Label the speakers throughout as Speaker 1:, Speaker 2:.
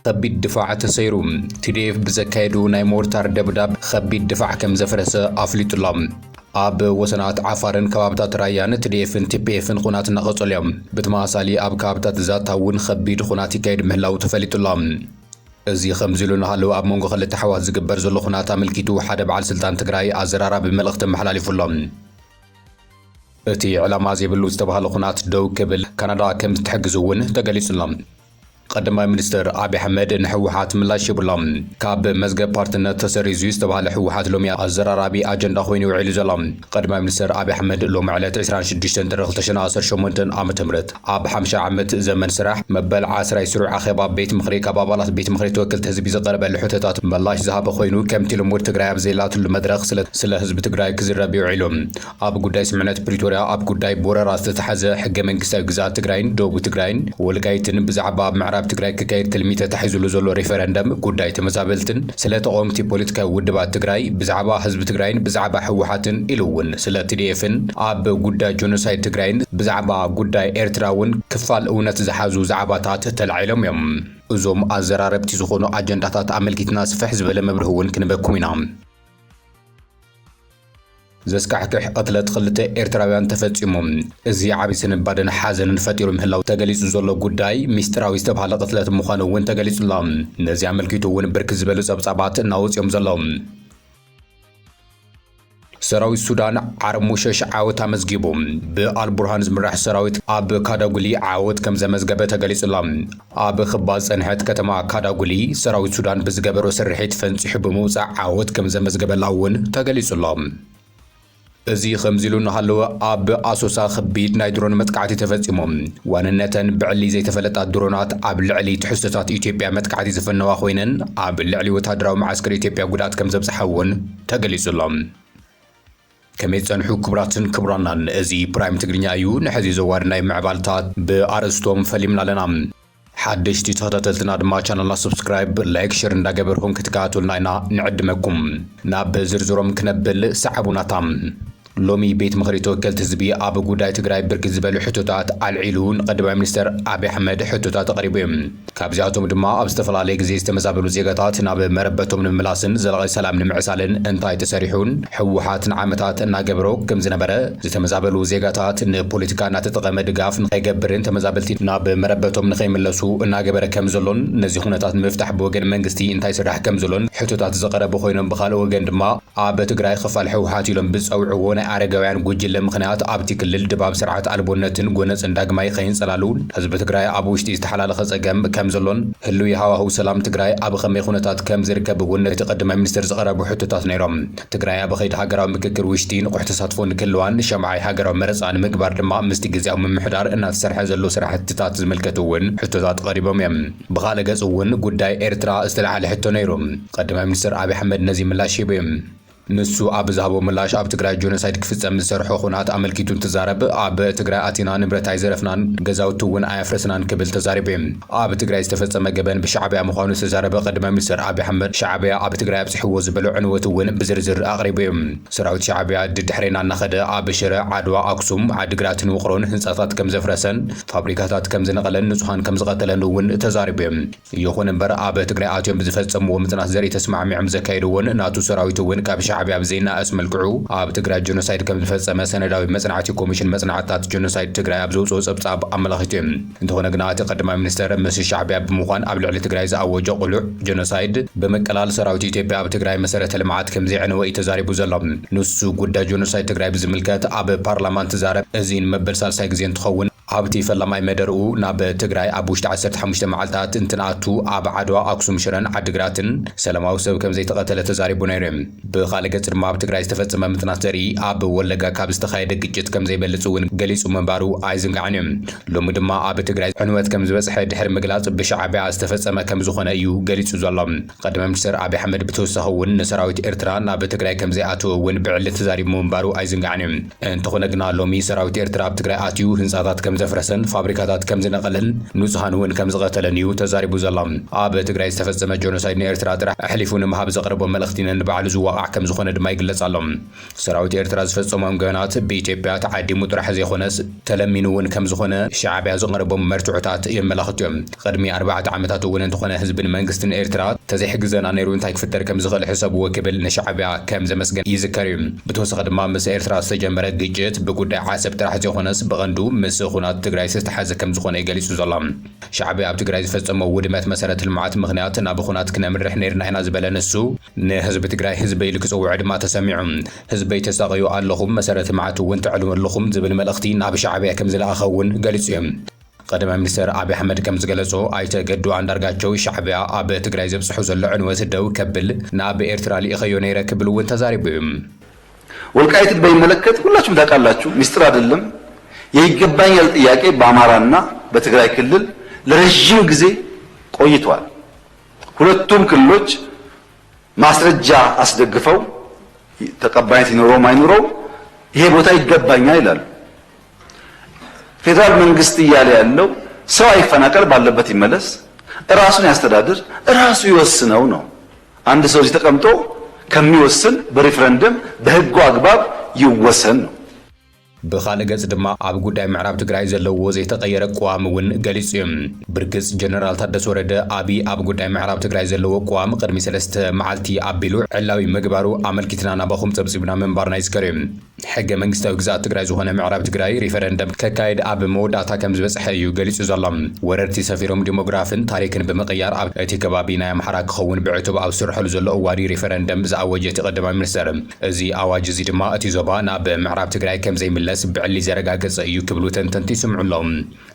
Speaker 1: خبيد دفاع تسيرو تديف بزكايدو ناي مورتار دبداب خبيد دفاع كم زفرس أفليت الله أب وسنات عفارن كابتات رايان تديفن تبيفن خونات نقص اليوم بتماسالي أب كابتات ذات هون خبيد خوناتي كايد مهلاو تفليت الله زي خمزلون هالو أب مونغو خلت تحوات زقبر زلو خوناتا ملكيتو حدا بعل سلطان تقراي أزرارا بملغت محلالي فلهم اتي علامة زي بلو استبهالو خونات دو كبل كندا كم تحجزون تقليس اللهم قدما منستر أبي حمد نحوحات ملاش بلام كاب مزجب بارتنر تسريزو استبهال حوحات لوميا الزرارابي أجندة خويني وعيل زلام قدما منستر أبي حمد لوم على 26 تاريخ تشناصر شومنتن عام تمرت أب حمشة عمت زمن سرح مبل عسر يسرع خباب بيت مخري كبابالات بيت مخري توكل تهزبي زقرب الحوتات ملاش ذهب خوينو كم تلمور تقراي بزيلات المدرخ سلا حزب تقراي كزرابي وعيلهم أب قداي سمعنات بريتوريا أب قداي بورا تتحز حق من جزات تقراين دوب تقراين ولقيتن بزعباب معرب تقراي كاير تلميته تحيزلو زلو ريفرندم قداي تمزابلتن سلا تقومتي بوليتيكا ودبات تقراي بزعبا حزب تقراين بزعبا حوحاتن إلوون سلا تديفن أب قداي جونوسايد تقراين بزعبا قداي إرتراون كفال أونات زحازو زعباتات تلعيلم يم أزوم أزراربتي زخونو أجنداتات عملكيتنا سفح زبالة مبرهون كنبكوينام زسكحكح قتلت خلته إرتراويان تفتيمهم زي عبيسن بعدن حازن فتيرو مهلاو تجلس زلوا قداي مستراوي استبحال قتلت مخانو وين تجلس اللهم نزي عمل كيتو وين بركز بلوس أبصابات ناوز يوم زلهم سراوي السودان عرموشش عاوت مزجيبهم بالبرهان زمرح سراويت أب كاداغولي عاوت كم زمزجبة تجلس اللهم أب خباز أنهت كتما كاداغولي سراوي السودان بزجبر وسرحت فنسح بموسع عاوت كم زمزجبة لاون تجلس اللهم زي خمزيلون هالو أب أسوسا خبيد نايدرون متقعتي تفزيمهم واننتن بعلي زي تفلت الدرونات أب العلي تحسسات إثيوبيا متقعتي زفنوا خوينن أب العلي وتهدراو معسكر إثيوبيا قدات كم زبزحون تقليس اللهم كميت سنحو كبراتن كبرانان ازي برايم تقرينيا ايو نحزي زوارناي معبالتات بأرستوم فليمنا لنام حدشتي تهدتلتنا دما چانلنا سبسكرايب لايك شير انداقبرهم كتكاتولنا نعدمكم ناب زرزروم كنبل سحبونا تام لومي بيت مخري توكل تزبي أب قداي تقراي بركز بلو حتوتات العيلون قدما منستر أبي حمد حتوتات قريبين كابزياتهم دما أبستفل عليك زي استمزابلو زيغاتات ناب مربتهم من ملاسن زلغي سلام نمعسالن انتاي تسريحون حوحات نعامتات ناقبرو كم زنبرا زي تمزابلو زيغاتات نبوليتيكا ناتتقام دقاف نقيقبرين تمزابلتي ناب مربتهم نخيم اللسو ناقبرا كم زلون نزي خونتات مفتح بوغن منغستي انتاي سرح كم زلون حتوتات زقرب خوينن بخال وغن دما أب تقراي خفال حوحات يلون بز أوعوون أرجوان جوجل مخنات أبتي كل دباب سرعة ألبونتن جونس عندك ما يخين سلالون حزب تقراي أبوشتي استحلال خص جنب كم زلون هلو يهوا هو سلام تقراي أب خمي خونتات كم زركب جون تقدم منستر صغار بحطة نيرم تقراي أب خيط هجرة مككر وشتين وحتصادفون كلوان شمعي هجرة مرز عن مكبر لما مستجزاهم من محضر إن السرح زلو سرحة تتات زملكتون حطات قريبة ميم بغالة جزون جوداي إرترا استلع لحتة نيرم قدم منستر أبي حمد نزيم الله شيبهم نسو أب زهبو ملاش أب تقراي جونوسايد كفز مسرحو خونات عملكيتون تزارب أب تقراي أتينا نبرتاي زرفنان جزاوتون أيفرسنان قبل تزاربهم أب تقراي استفز مجبن بشعبي مخانو تزارب قدم مصر أبي حمد شعبي أب تقراي بصحو زبلو عنوتون بزرزر أغربهم سراوت شعبي ضد حرينا ناخد أب شرع عدوا أقسم عدقراتن وقرون هنصاتات كم زفرسن فابريكاتات كم زنقلن نصحان كم زقتلن ون تزاربهم يخون بر أب تقراي أتيم بزفزم ومتناس زري تسمع معم زكايدون ناتو سراوتون كابش شعبي أبزينا اسم القعو أب تقراي جونوسايد كم فصمة سنداوي مصنعاتي كوميشن مصنعات جونوسايد تقراي أبزو صبصاب أملاختهم انتهونا قناعة قدما منستر مس الشعبي بمخان أب لعلي تقراي زأوجو قلوع جونوسايد بمقلال سراوتي إثيوبيا أب تقراي مسارة المعات كم زي عنوى تزارب زلم نصو قدا جونوسايد تقراي بزملكات أب بارلمان تزارب أزين مبل سالسايق زين تخون أبتي فلما يمدرو ناب تقراي أبوش عسرت حمشة معلتات انتناتو أب عدوا أقسم شرن عدقراتن سلاماو سو كم زي تقتل تزارب نيرم بخالقة ما بتقراي استفدت ما متناثري أب ولقا كابس تخايد قجت كم زي بلسون جليس ومنبارو عايزن عنهم لو مدما أب تقراي عنوات كم زبس حد حر مقلات بشعبي استفدت ما كم زخون أيو جليس وزلم قدم مشتر أبي حمد بتوسهون نسراويت إرترا ناب تقراي كم زي أتو ون بعلة تزارب منبارو عايزن عنهم انتخونا قنا لومي سراويت إرترا بتقراي أتيو هنساتات كم كم زفرسن فابريكاتات كم زنقلن نصهان ون كم زغتلن يو تزارب زلام اب تግራይ ዝተፈጸመ ጆኖሳይድ ኤርትራ ጥራሕ ኣሕሊፉን መሃብ ዘቕርቦ መልእኽቲን በዓል ዝዋቃዕ ከም ዝኾነ ድማ ይግለጻሎም ሰራዊት ኤርትራ ዝፈጸሞም ገናት በኢትዮጵያ ተዓዲሙ ጥራሕ ዘይኾነስ ተለሚኑ ውን ከም ዝኾነ ሻዕብያ ዘቕርቦም መርቱዕታት የመላኽትዮም ቅድሚ 4 ዓመታት ውን እንተኾነ ህዝብን መንግስትን ኤርትራ ተዘይሕግዘና ነይሩ እንታይ ክፍጠር ከም ዝኽእል ሕሰብዎ ክብል ንሻዕብያ ከም ዘመስገን ይዝከር እዩ ብተወሳኺ ድማ ምስ ኤርትራ ዝተጀመረ ግጭት ብጉዳይ ዓሰብ ጥራሕ ዘይኾነስ ብቐንዱ ምስ ኩናት ትግራይ ዝተሓዘ ከም ዝኾነ ይገልጹ ዘሎ ሻዕብያ ኣብ ትግራይ ዝፈጸሞ ውድመት መሰረተ ልምዓት ምኽንያት ናብ ኩናት ክነምርሕ ነርና ኢና ዝበለ ንሱ ንህዝቢ ትግራይ ህዝበይ ልክጽውዕ ድማ ተሰሚዑ ህዝበይ ተሳቀዩ ኣለኹም መሰረተ ልምዓት ውን ተዕልሙ ኣለኹም ዝብል መልእኽቲ ናብ ሻዕብያ ከም ዝለኣኸውን ገሊጹ እዩ ቀደም ሚኒስትር አብይ አሕመድ ከም ዝገለጾ አይተ ገዱ አንዳርጋቸው ሻዕብያ ኣብ ትግራይ ዘብጽሑ ዘሎ ዕንወት ደው ከብል ናብ ኤርትራ ሊኢኸዮ ነይረ ክብል ውን ተዛሪቡ
Speaker 2: ወልቃይትን በሚመለከት ሁላችሁም ታውቃላችሁ ሚስጥር አይደለም የይገባኛል ጥያቄ በአማራና በትግራይ ክልል ለረጅም ጊዜ ቆይቷል ሁለቱም ክልሎች ማስረጃ አስደግፈው ተቀባይነት ይኖረው ማይኖረው ይሄ ቦታ ይገባኛል ይላሉ ፌደራል መንግስት እያለ ያለው ሰው አይፈናቀል ባለበት ይመለስ ራሱን ያስተዳድር ራሱ ይወስነው ነው አንድ ሰው እዚህ ተቀምጦ ከሚወስን በሪፈረንደም በህጉ አግባብ ይወሰን ነው
Speaker 1: بخالق دما ኣብ ጉዳይ ምዕራብ ትግራይ ዘለዎ ዘይተቀየረ ቋም ውን ገሊጹ ብርግጽ ጀነራል ታደሰ ወረደ አቢ ኣብ ጉዳይ ምዕራብ ትግራይ ዘለዎ ቋም ቅድሚ 3 መዓልቲ ኣቢሉ ዕላዊ ምግባሩ ኣመልኪትና ናባኹም ጸብጽብና መንባርና ይዝከር ሕገ መንግስታዊ ግዛት ትግራይ ዝኾነ ምዕራብ ትግራይ ሪፈረንደም ከካይድ ኣብ መወዳእታ ከም ዝበጽሐ እዩ ገሊጹ ዘሎ ወረርቲ ሰፊሮም ዲሞግራፍን ታሪክን በመቀያር ኣብ እቲ ከባቢ ናይ ኣምሓራ ክኸውን ብዕቱብ ኣብ ስርሕሉ ዘሎ እዋዲ ሪፈረንደም ዝኣወጀት ቀዳማይ ሚኒስትር እዚ ኣዋጅ እዚ ድማ እቲ ዞባ ናብ ምዕራብ ትግራይ ከም ዘይምለስ بعلي زرقاقص እዩ ክብሉ ተንተንቲ ይስምዑሎም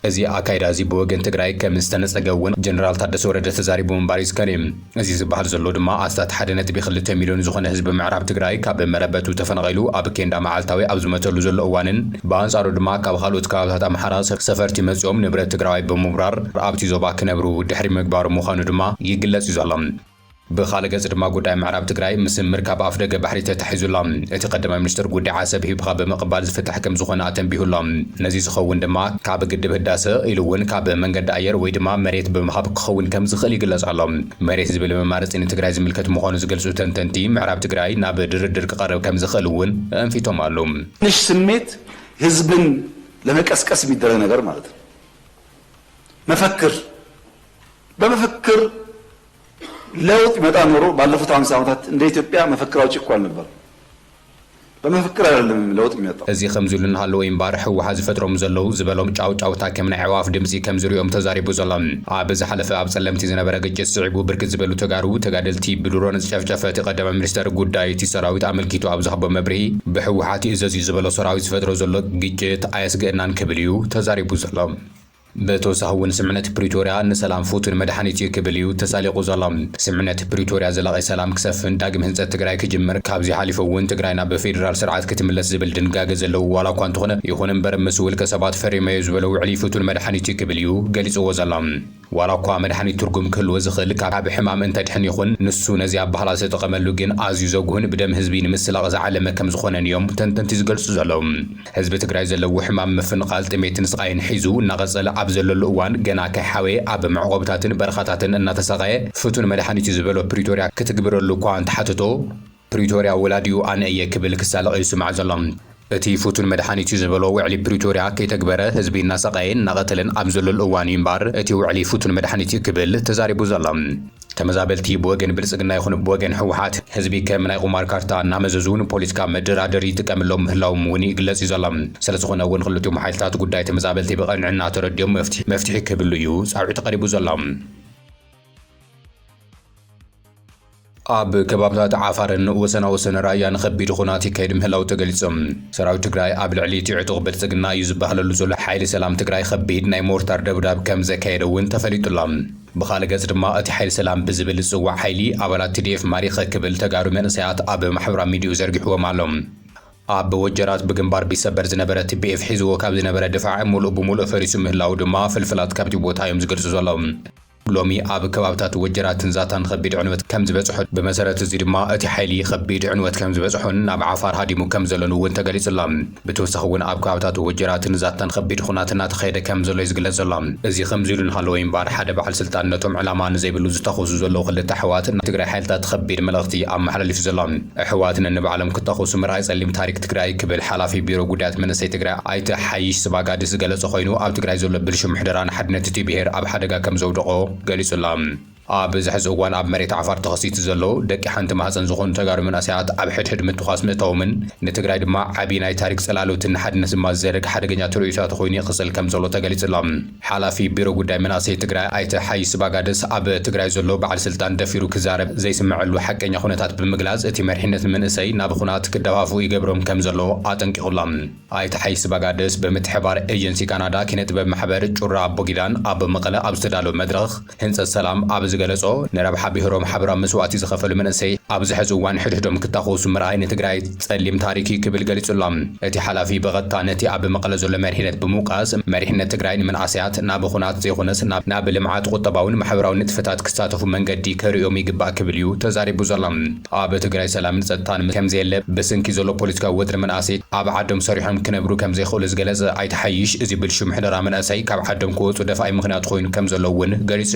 Speaker 1: እዚ ኣካይዳ እዚ ብወገን ትግራይ ከም ዝተነጸገውን ጀነራል ታደሰ ወረደ ተዛሪቡ ምንባሪስ ከሪም እዚ ዝበሃል ዘሎ ድማ ኣስታት 1.2 ሚሊዮን ዝኾነ ህዝቢ ምዕራብ ትግራይ ካብ መረበቱ ተፈናቂሉ ኣብ ኬንዳ መዓልታዊ ኣብ ዝመተሉ ዘሎ እዋንን በአንጻሩ ድማ ካብ ካልኦት ከባቢታት ኣምሓራ ሰፈርቲ መጽኦም ንብረት ትግራይ ብምብራር ኣብቲ ዞባ ክነብሩ ድሕሪ ምግባሩ ምዃኑ ድማ ይግለጽ እዩ ዘሎ بخالق دما ጉዳይ ምዕራብ ትግራይ ምስ ምርካብ ኣፍደገ ባሕሪ ተታሒዙሎም እቲ ቀዳማይ ሚኒስትር ጉዳይ ዓሰብ ሂብኻ በመቕባል ዝፍትሕ ከም ዝኾነ ኣተንቢሁሎም ነዚ ዝኸውን ድማ ካብ ግድብ ህዳሰ ኢሉ ውን ካብ መንገዲ ኣየር ወይ ድማ መሬት ብምሃብ ክኸውን ከም ዝኽእል ይግለጻሎም መሬት ዝብል መማረፂ ንትግራይ ዝምልከት ምዃኑ ዝገልጹ ተንተንቲ ምዕራብ ትግራይ ናብ ድርድር ክቐርብ ከም ዝኽእል ውን አንፊቶም ኣለው
Speaker 2: ንሽ ስሜት ህዝብን ለመቀስቀስ የሚደረግ ነገር ማለት ነው መፈክር በመፈክር ለውጥ ይመጣ ኖሮ ባለፉት 50 ዓመታት እንደ ኢትዮጵያ መፈክራዎች እኮ አልነበሩ በመፈክር አይደለም ለውጥ የሚመጣው
Speaker 1: እዚ ከምዙልን ሃሎ እምባር ህወሓት ዝፈጥሮም ዘለው ዝበሎም ጫውጫውታ ከም ናይ ዕዋፍ ድምጺ ከም ዝርዮም ተዛሪቡ ዘሎም ኣብ ዝሓለፈ ኣብ ጸለምቲ ዝነበረ ግጭት ስዒቡ ብርክት ዝበሉ ተጋሩ ተጋደልቲ ብድሮን ዝጨፍጨፈ ቀዳማይ ሚኒስትር ጉዳይ እቲ ሰራዊት ኣመልኪቱ ኣብ ዝኸቦ መብርሂ ብህወሓት እዘዝ ዝበሎ ሰራዊት ዝፈጥሮ ዘሎ ግጭት ኣየስግእናን ክብል እዩ ተዛሪቡ ዘሎም በተወሳኸውን ስምዕነት ፕሪቶሪያ ንሰላም ፉቱን መድሓኒት ክብል እዩ ተሳሊቁ ዘሎ ስምዕነት ፕሪቶሪያ ዘላቂ ሰላም ክሰፍን ዳግም ህንጸት ትግራይ ክጅምር ካብዚ ሓሊፉ ውን ትግራይና በፌደራል ስርዓት ክትምለስ ዝብል ድንጋጌ ዘለዎ ዋላ እኳ እንተኾነ ይኹን እምበር ምስ ውልቀ ሰባት ፈሪመዮ ዝበሎ ውዕሊ ፉቱን መድሓኒት ክብል እዩ ገሊጽዎ ዘሎ ዋላ እኳ መድሓኒት ትርጉም ክህልዎ ዝኽእል ካብ ሕማም እንተድሕን ይኹን ንሱ ነዚ ኣብ ባህላ ዝተጠቐመሉ ግን ኣዝዩ ዘጉህን ብደም ህዝቢ ንምስላቕ ዝዓለመ ከም ዝኾነን እዮም ተንተንቲ ዝገልጹ ዘለዉ ህዝቢ ትግራይ ዘለዎ ሕማም ምፍንቃል ጥሜትን ስቃይን ሒዙ እናቐጸለ ኣብ ዘለሉ እዋን ገና ከይሓወ ኣብ መዕቆብታትን በረኻታትን እናተሰቃየ ፍቱን መድሓኒት ዝበሎ ፕሪቶሪያ ክትግብረሉ እኳ እንተሓትቶ ፕሪቶሪያ ወላዲዩ ኣነ እየ ክብል ክሳለቕ ይስማዕ ዘሎ እቲ ፍቱን መድሓኒት ዝበሎ ውዕሊ ፕሪቶሪያ ከይተግበረ ህዝቢ እናሰቃየን እናቐተለን ኣብ ዘለሉ እዋን እምበር እቲ ውዕሊ ፍቱን መድሓኒት ክብል ተዛሪቡ ዘሎ ተመዛበልቲ ብወገን ብልጽግና ይኹን ብወገን ህወሓት ህዝቢ ከም ናይ ቁማር ካርታ እናመዘዙን ፖለቲካ መደራደሪ ይጥቀምሎም ምህላዎም ውን ይግለጽ ይዘሎም ስለዝኾነ ውን ክልቲኦም ሓይልታት ጉዳይ ተመዛበልቲ ብቐንዕና ተረዲዮም መፍትሒ ክህብሉ እዩ ጻውዒት ተቐሪቡ ዘሎ ኣብ ከባቢታት ዓፋርን ወሰን ራያን ከቢድ ኩናት ይካየድ ምህላው ተገሊጾም ሰራዊት ትግራይ ኣብ ልዕሊ ትዕጡቕ ብልጽግና እዩ ዝበሃለሉ ዘሎ ሓይሊ ሰላም ትግራይ ከቢድ ናይ ሞርታር ደብዳብ ከም ዘካየደ ውን ተፈሊጡሎም ብኻልእ ገጽ ድማ እቲ ሓይሊ ሰላም ብዝብል ዝጽዋዕ ሓይሊ ኣባላት TDF ማሪኸ ክብል ተጋሩ መንእሰያት ኣብ ማሕበራዊ ሚድያ ዘርጊሕዎም ኣሎም ኣብ ወጀራት ብግንባር ቢሰበር ዝነበረ TPF ሒዝዎ ካብ ዝነበረ ድፋዕ ሙሉእ ብሙሉእ ፈሪሱ ምህላው ድማ ፍልፍላት ካብቲ ቦታ እዮም ዝገልጹ ዘሎም ሎሚ ኣብ ከባብታት ወጀራትን ዛታን ከቢድ ዕንወት ከም ዝበጽሑ ብመሰረት እዚ ድማ እቲ ሓይሊ ከቢድ ዕንወት ከም ዝበጽሑን ናብ ዓፋር ሃዲሙ ከም ዘለኑ እውን ተገሊጹላ ብተወሳኺ እውን ኣብ ከባብታት ወጀራትን ዛታን ከቢድ ኩናት እናተኻየደ ከም ዘሎ ይዝግለጽ ዘሎ እዚ ከምዚ ኢሉ እንሃለወ እምበር ሓደ በዓል ስልጣን ነቶም ዕላማ ንዘይብሉ ዝተኸሱ ዘለዉ ክልተ ኣሕዋት ትግራይ ሓይልታት ከቢድ መልእኽቲ ኣመሓላሊፉ ዘሎ ኣሕዋት ነንባዕሎም ክተኸሱ ምርኣይ ጸሊም ታሪክ ትግራይ ክብል ሓላፊ ቢሮ ጉዳያት መንእሰይ ትግራይ ኣይተ ሓይሽ ስባጋድስ ዝገለጸ ኮይኑ ኣብ ትግራይ ዘሎ ብልሹ ምሕደራን ሓድነት እቲ ብሄር ኣብ ሓደጋ ከም ዘውድቆ ገሊጹላ ኣብ ዝሕዚ እዋን ኣብ መሬት ዓፋር ተኸሲቱ ዘሎ ደቂ ሓንቲ ማህፀን ዝኾኑ ተጋሩ መንእሰያት ኣብ ሕድሕድ ምትኳስ ምእተዎምን ንትግራይ ድማ ዓብዪ ናይ ታሪክ ጸላሎትን ሓድነት ድማ ዝዘርግ ሓደገኛ ትርኢታት ኮይኑ ይቕፅል ከም ዘሎ ተገሊጹላ ሓላፊ ቢሮ ጉዳይ መንእሰይ ትግራይ ኣይተ ሓይሽ ስባጋድስ ኣብ ትግራይ ዘሎ በዓል ስልጣን ደፊሩ ክዛረብ ዘይስምዐሉ ሓቀኛ ኩነታት ብምግላጽ እቲ መሪሕነት መንእሰይ ናብ ኩናት ክደፋፉ ይገብሮም ከም ዘሎ ኣጠንቂቑላ ኣይተ ሓይሽ ስባጋድስ ብምትሕባር ኤጀንሲ ካናዳ ኪነ ጥበብ ማሕበር ጩራ ኣቦጊዳን ኣብ መቐለ ኣብ ዝተዳለወ መድረኽ ህንፀት ሰላም ኣብ ገለጾ ንረብሓ ብሄሮም ሓበራዊ መስዋዕቲ ዝኸፈሉ መንእሰይ ኣብ ዝሕዚ እዋን ሕድሕዶም ክታኸሱ ምርኣይ ንትግራይ ጸሊም ታሪክ ክብል ገሊጹላ እቲ ሓላፊ ብቐጥታ ነቲ ኣብ መቐለ ዘሎ መሪሕነት ብምውቃስ መሪሕነት ትግራይ ንመንእሰያት ናብ ኩናት ዘይኮነስ ናብ ልምዓት ቁጠባውን ማሕበራዊ ንጥፈታት ክሳተፉ መንገዲ ከርእዮም ይግባእ ክብል እዩ ተዛሪቡ ዘሎ ኣብ ትግራይ ሰላምን ጸጥታን ከም ዘየለ ብስንኪ ዘሎ ፖለቲካዊ ወጥሪ መንእሰይ ኣብ ዓዶም ሰሪሖም ክነብሩ ከም ዘይኽእሉ ዝገለጸ ኣይተሓይሽ እዚ ብልሹ ምሕደራ መንእሰይ ካብ ዓዶም ክወፁ ደፋኢ ምኽንያት ኮይኑ ከም ዘሎ እውን ገሊጹ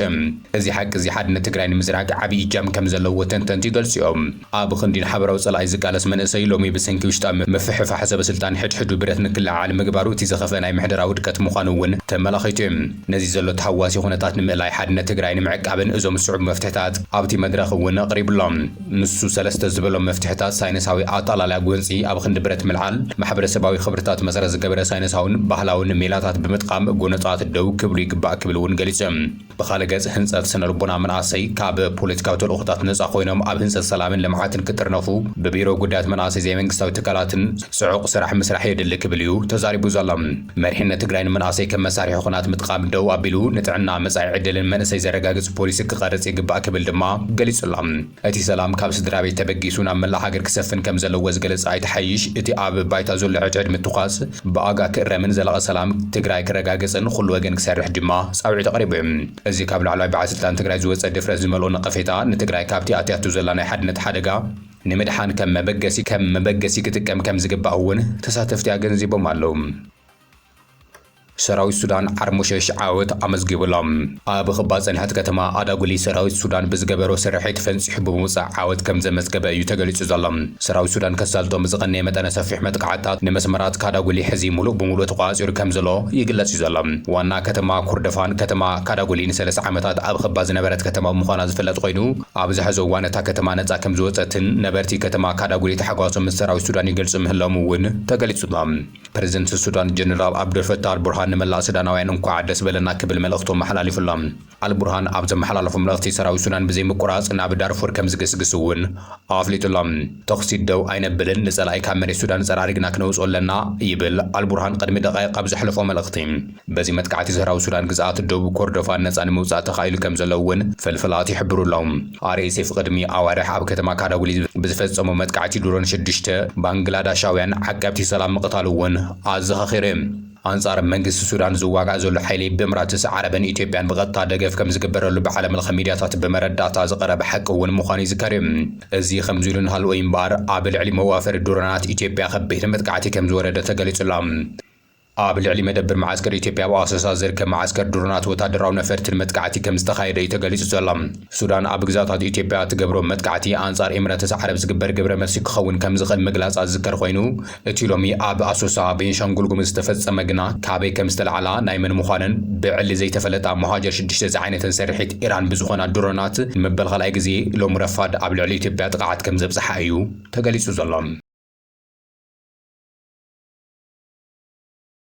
Speaker 1: እዚ ሓቂ እዚ ሓድነት ትግራይ ንምዝራግ ዓብዪ እጃም ከም ዘለዎ ተንተንቲ ገልጺኦም ኣብ ክንዲን ሓበራዊ ጸላኢ ዝቃለስ መንእሰይ ሎሚ ብስንኪ ውሽጣዊ ምፍሕፋሕ ሰበስልጣን ሕድሕዱ ብረት ንክልዓል ምግባሩ እቲ ዝኸፍአ ናይ ምሕደራ ውድቀት ምዃኑ እውን ተመላኺቱ እዩ ነዚ ዘሎ ተሃዋሲ ኩነታት ንምእላይ ሓድነት ትግራይ ንምዕቃብን እዞም ዝስዕቡ መፍትሕታት ኣብቲ መድረኽ እውን ኣቕሪብሎም ንሱ ሰለስተ ዝበሎም መፍትሕታት ሳይንሳዊ ኣጠላልያ ጎንፂ ኣብ ክንዲ ብረት ምልዓል ማሕበረሰባዊ ክብርታት መሰረት ዝገበረ ሳይንሳውን ባህላውን ሜላታት ብምጥቃም ጎነፃት ደው ክብሉ ይግባእ ክብል እውን ገሊፆም ብኻልእ ገጽ ህንፀት ስነ ልቦና መንእሰይ ካብ ፖለቲካዊ ተልእኾታት ነፃ ኮይኖም ኣብ ህንፀት ሰላምን ልምዓትን ክጥርነፉ ብቢሮ ጉዳያት መንእሰይ ዘይመንግስታዊ ትካላትን ጽዑቕ ስራሕ ምስራሕ የድሊ ክብል እዩ ተዛሪቡ ዘሎ መሪሕነት ትግራይ ንመንእሰይ ከም መሳርሒ ኩናት ምጥቃም ደው ኣቢሉ ንጥዕና መጻኢ ዕድልን መንእሰይ ዘረጋግጽ ፖሊሲ ክቐርጽ ይግባእ ክብል ድማ ገሊጹላ እቲ ሰላም ካብ ስድራ ቤት ተበጊሱ ናብ መላእ ሃገር ክሰፍን ከም ዘለዎ ዝገለጸ ኣይተሓይሽ እቲ ኣብ ባይታ ዘሎ ዕድዕድ ምትኳስ ብኣጋ ክእረምን ዘለቐ ሰላም ትግራይ ክረጋግጽን ኩሉ ወገን ክሰርሕ ድማ ጻውዒት ኣቕሪቡ እዚ ካብ ላዕለዋይ በዓል ስልጣን ትግራይ ዝወፀ ድፍረት ዝመልኦ ነቐፌታ ንትግራይ ካብቲ ኣትያቱ ዘላ ናይ ሓድነት ሓደጋ ንምድሓን ከም መበገሲ ክጥቀም ከም ዝግባእ እውን ተሳተፍቲ ኣገንዚቦም ኣለዉ ሰራዊት ሱዳን ዓርሙሸሽ ዓወት ኣመዝጊቡሎም ኣብ ኽባፅ ጸኒሕት ከተማ ኣዳጉሊ ሰራዊት ሱዳን ብዝገበሮ ስርሒት ፈንፂሑ ብምውፃእ ዓወት ከም ዘመዝገበ እዩ ተገሊጹ ዘሎ ሰራዊት ሱዳን ከሳልጦም ዝቐነየ መጠነ ሰፊሕ መጥቃዕታት ንመስመራት ካዳጉሊ ሕዚ ሙሉእ ብምሉእ ተቋፂሩ ከም ዘሎ ይግለጽ እዩ ዘሎ ዋና ከተማ ኩርደፋን ከተማ ካዳጉሊ ን3 ዓመታት ኣብ ኽባፅ ዝነበረት ከተማ ምዃና ዝፍለጥ ኮይኑ ኣብ ዝሕዚ እዋን እታ ከተማ ነፃ ከም ዝወፀትን ነበርቲ ከተማ ካዳጉሊ ተሓጓሶም ምስ ሰራዊት ሱዳን ይገልጹ ምህሎም እውን ተገሊጹ ፕሬዚደንት ሱዳን ጀነራል አብዱልፈታህ አልቡርሃን ንመላእ ሱዳናውያን እንኳዕ ደስ በለና ክብል መልእኽቶም መሓላሊፉሎም አልቡርሃን ኣብ ዘመሓላለፉ መልእኽቲ ሰራዊት ሱዳን ብዘይምቁራጽ ናብ ዳርፉር ከም ዝግስግስ እውን ኣፍሊጡሎም ተኽሲ ደው ኣይነብልን ንጸላኢ ካብ መሬት ሱዳን ጸራሪግና ክነውጽኦ ኣለና ይብል አልቡርሃን ቅድሚ ደቂቕ ኣብ ዘሕለፎ መልእኽቲ በዚ መጥቃዕቲ ሰራዊት ሱዳን ግዛኣት ደቡብ ኮርዶፋን ነፃ ንምውፃእ ተኻኢሉ ከም ዘሎ እውን ፍልፍላት ይሕብሩሎም RSF ቅድሚ ኣዋርሕ ኣብ ከተማ ካዳጉሊ ብዝፈጸሙ መጥቃዕቲ ድሮን 6 ባንግላዳሻውያን ዓቀብቲ ሰላም ምቕታል እውን ኣዘኻኺሩ አንጻር መንግስት ሱዳን ዝዋጋእ ዘሎ ሓይሊ ብምራትስ ዓረብን ኢትዮጵያን ብቐጥታ ደገፍ ከም ዝግበረሉ ብዓለም ለኸ ሚድያታት በመረዳእታ ዝቐረበ ሓቂ እውን ምዃኑ ይዝከር እዚ ከምዚ ኢሉ ንሃልኦ እምበር ኣብ ልዕሊ መዋፈሪ ድሮናት ኢትዮጵያ ከበይቲ መጥቃዕቲ ከም ዝወረደ ተገሊጹላ ኣብ ልዕሊ መደበር ማዓስከር ኢትዮጵያ ብኣሶሳ ዝርከብ ማዓስከር ድሮናት ወታደራዊ ነፈርትን መጥቃዕቲ ከም ዝተኻየደ እዩ ተገሊጹ ዘሎ ሱዳን ኣብ ግዛታት ኢትዮጵያ ትገብሮ መጥቃዕቲ አንጻር ኤምሬትስ ዓረብ ዝግበር ግብረ መልሲ ክኸውን ከም ዝኽእል ምግላጽ ዝዝከር ኮይኑ እቲ ሎሚ ኣብ ኣሶሳ ቤንሻንጉል ጉሙዝ ዝተፈጸመ ግና ካበይ ከም ዝተለዓላ ናይ መን ምዃንን ብዕሊ ዘይተፈለጣ መሃጀር 6 ዝዓይነትን ሰሪሒት ኢራን ብዝኾና ድሮናት ንመበል ካልኣይ ግዜ ሎሚ ረፋድ ኣብ ልዕሊ ኢትዮጵያ ጥቃዓት ከም ዘብጽሓ እዩ ተገሊጹ ዘሎ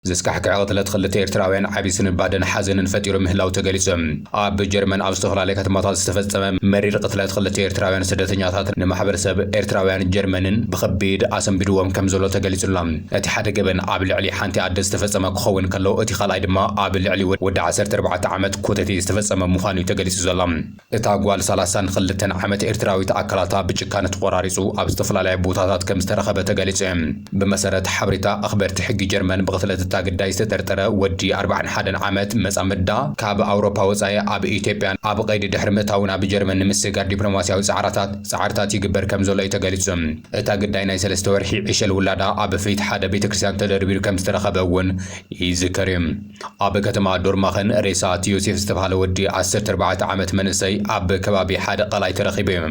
Speaker 1: ዝስካሕክዕ ቅትለት ክልተ ኤርትራውያን ዓብዪ ስንባደን ሓዘንን ፈጢሩ ምህላው ተገሊጾም ኣብ ጀርመን ኣብ ዝተፈላለዩ ከተማታት ዝተፈጸመ መሪር ቅትለት ክልተ ኤርትራውያን ስደተኛታት ንማሕበረሰብ ኤርትራውያን ጀርመንን ብከቢድ ኣሰንቢድዎም ከም ዘሎ ተገሊጹሎም እቲ ሓደ ገበን ኣብ ልዕሊ ሓንቲ ኣደ ዝተፈጸመ ክኸውን ከሎ እቲ ካልኣይ ድማ ኣብ ልዕሊ ወዲ 14 ዓመት ኮተቴ ዝተፈጸመ ምዃኑ እዩ ተገሊጹ ዘሎ እታ ጓል 32 ዓመት ኤርትራዊት ኣካላታ ብጭካነ ተቆራሪጹ ኣብ ዝተፈላለዩ ቦታታት ከም ዝተረኸበ ተገሊጹ ብመሰረት ሓበሬታ ኣኽበርቲ ሕጊ ጀርመን ብቅትለት ታግዳይ ዝተጠርጠረ ወዲ 41 ዓመት መጻምዳ ካብ ኣውሮፓ ወጻኢ ኣብ ኢትዮጵያ ኣብ ቀይዲ ድሕሪ ምእታው ናብ ጀርመን ንምስጋር ዲፕሎማስያዊ ጻዕርታት ይግበር ከም ዘሎ ተገሊጹ። እታ ግዳይ ናይ 3 ወርሒ ዕሸል ውላዳ ኣብ ፊት ሓደ ቤተክርስትያን ተደርቢሩ ከም ዝተረኸበ እውን ይዝከር እዩ። ኣብ ከተማ ዶርማኸን ሬሳት ዮሴፍ ዝተባሃለ ወዲ 14 ዓመት መንእሰይ ኣብ ከባቢ ሓደ ቀላይ ተረኺቡ እዩ።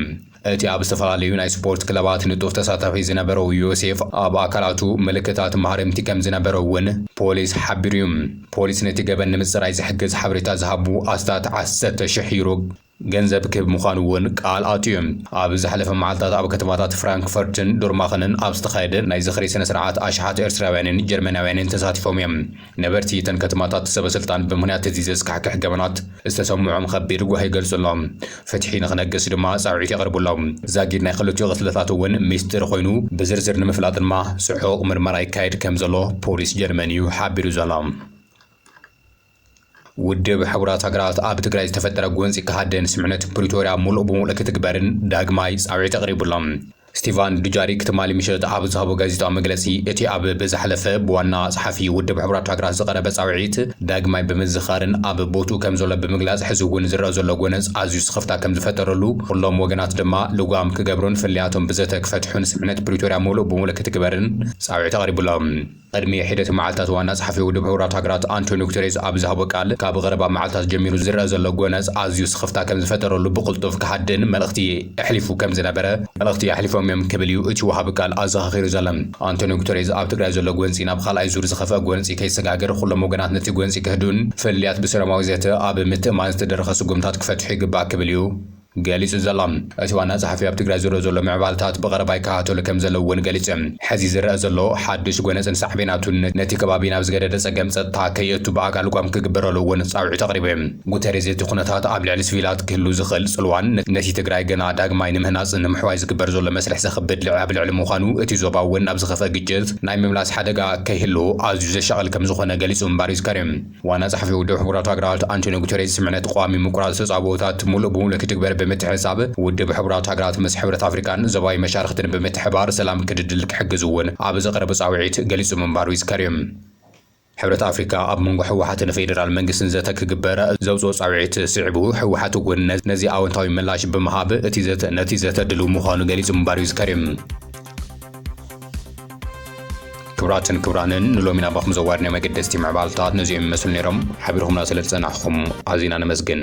Speaker 1: እቲ ኣብ ዝተፈላለዩ ናይ ስፖርት ክለባት ንጡፍ ተሳታፊ ዝነበረው ዮሴፍ ኣብ ኣካላቱ ምልክታት ማህረምቲ ከም ዝነበረ እውን ፖሊስ ሓቢሩ እዩ። ፖሊስ ነቲ ገበን ንምጽራይ ዝሕግዝ ሓበሬታ ዝሃቡ ኣስታት 10,000 ዩሮ ገንዘብ ክህብ ምዃኑ እውን ቃል ኣትዩ። ኣብ ዝሓለፈ መዓልታት ኣብ ከተማታት ፍራንክፈርትን ዶርማኸንን ኣብ ዝተኻየደ ናይ ዝኽሪ ስነ ስርዓት ኣሽሓት ኤርትራውያንን ጀርመናውያንን ተሳቲፎም እዮም። ነበርቲ እተን ከተማታት ሰበስልጣን ብምኽንያት እዚ ዘስካሕክሕ ገበናት ዝተሰምዖም ከቢድ ጓሂ ይገልጹሎም። ፍትሒ ንኽነግስ ድማ ጻውዒት የቕርቡሎም። ዛጊድ ናይ ክልቲኡ ቅትለታት እውን ሚስጥር ኮይኑ ብዝርዝር ንምፍላጥ ድማ ጽዑቕ ምርመራ ይካየድ ከም ዘሎ ፖሊስ ጀርመን እዩ ሓቢሩ ዘሎ። ውድብ ሕቡራት ሃገራት ኣብ ትግራይ ዝተፈጠረ ጎንፂ ክሃደን ስምዕነት ፕሪቶርያ ሙሉእ ብሙሉእ ክትግበርን ዳግማይ ጻውዒት ኣቕሪቡሎም። ስቲቫን ዱጃሪክ ትማሊ ምሽት ኣብ ዝሃቦ ጋዜጣዊ መግለጺ እቲ ኣብ ብዝሓለፈ ብዋና ጸሓፊ ውድብ ሕቡራት ሃገራት ዝቐረበ ጻውዒት ዳግማይ ብምዝኻርን ኣብ ቦትኡ ከም ዘሎ ብምግላጽ ሕዚ እውን ዝረአ ዘሎ ጎነፅ ኣዝዩ ስኽፍታ ከም ዝፈጠረሉ ኩሎም ወገናት ድማ ልጓም ክገብሩን ፍልያቶም ብዘተ ክፈትሑን ስምዕነት ፕሪቶርያ ሙሉእ ብሙሉእ ክትግበርን ጻውዒት ኣቕሪቡሎም። ቅድሚ ሒደት መዓልታት ዋና ጸሓፊ ውድብ ሕቡራት ሃገራት አንቶኒዮ ጉተሬስ ኣብ ዝሃቦ ቃል ካብ ቀረባ መዓልታት ጀሚሩ ዝረአ ዘሎ ጎነፅ ኣዝዩ ስኽፍታ ከም ዝፈጠረሉ ብቕልጡፍ ክሃድን መልእኽቲ ኣሕሊፉ ከም ዝነበረ መልእኽቲ ኣሕሊፎም እዮም ክብል እዩ እቲ ወሃቢ ቃል ኣዘኻኺሩ ዘሎ። አንቶኒዮ ጉተሬስ ኣብ ትግራይ ዘሎ ጎንፂ ናብ ካልኣይ ዙር ዝኸፍአ ጎንፂ ከይሰጋገር ኩሎም ወገናት ነቲ ጎንፂ ክህዱን ፍልያት ብሰላማዊ ዘተ ኣብ ምትእምማን ዝተደረኸ ስጉምታት ክፈትሑ ይግባእ ክብል እዩ ገሊጹ ዘሎ። እቲ ዋና ጸሓፊ ኣብ ትግራይ ዝረአ ዘሎ ምዕባልታት ብቐረባ ይከታተሉ ከም ዘለዎ እውን ገሊጹ። ሕዚ ዝረአ ዘሎ ሓድሽ ጎነፅን ሳዕቤናቱን ነቲ ከባቢ ናብ ዝገደደ ጸገም ጸጥታ ከየእቱ ብኣካል ቋም ክግበረሉ እውን ጻውዒት ኣቕሪቡ። ጉተሬስ እቲ ኩነታት ኣብ ልዕሊ ሲቪላት ክህሉ ዝኽእል ጽልዋን ነቲ ትግራይ ገና ዳግማይ ንምህናጽ ንምሕዋይ ዝግበር ዘሎ መስርሕ ዘኽብድ ኣብ ልዕሊ ምዃኑ እቲ ዞባ እውን ናብ ዝኸፍአ ግጭት ናይ ምምላስ ሓደጋ ከይህሉ ኣዝዩ ዘሻቕል ከም ዝኾነ ገሊጹ እምበር ይዝከር እዩ። ዋና ጸሓፊ ውድብ ሕቡራት ሃገራት አንቶኒዮ ጉተሬስ ስምዕነት ቋሚ ምቁራጽ ተጻብኦታት ሙሉእ ብሙሉእ ክትግበር ብምትሕሳብ ውድብ ሕቡራት ሃገራት ምስ ሕብረት ኣፍሪካን ዞባዊ መሻርክትን ብምትሕባር ሰላም ክድድል ክሕግዝ እውን ኣብ ዘቐረበ ጻውዒት ገሊጹ ምንባሩ ይዝከር እዩ። ሕብረት ኣፍሪካ ኣብ መንጎ ሕወሓትን ፌደራል መንግስትን ዘተ ክግበረ ዘውፅኦ ጻውዒት ስዒቡ ሕወሓት እውን ነዚ ኣወንታዊ ምላሽ ብምሃብ ነቲ ዘተ ድልው ምዃኑ ገሊጹ ምንባሩ ይዝከር እዩ። ክቡራትን ክቡራንን ንሎሚ ናባኹም ዘዋድና መገደስቲ ምዕባልታት ነዚኦም ይመስሉ ነይሮም። ሓቢርኹምና ስለ ዝጸናሕኹም ኣዝና ነመስግን።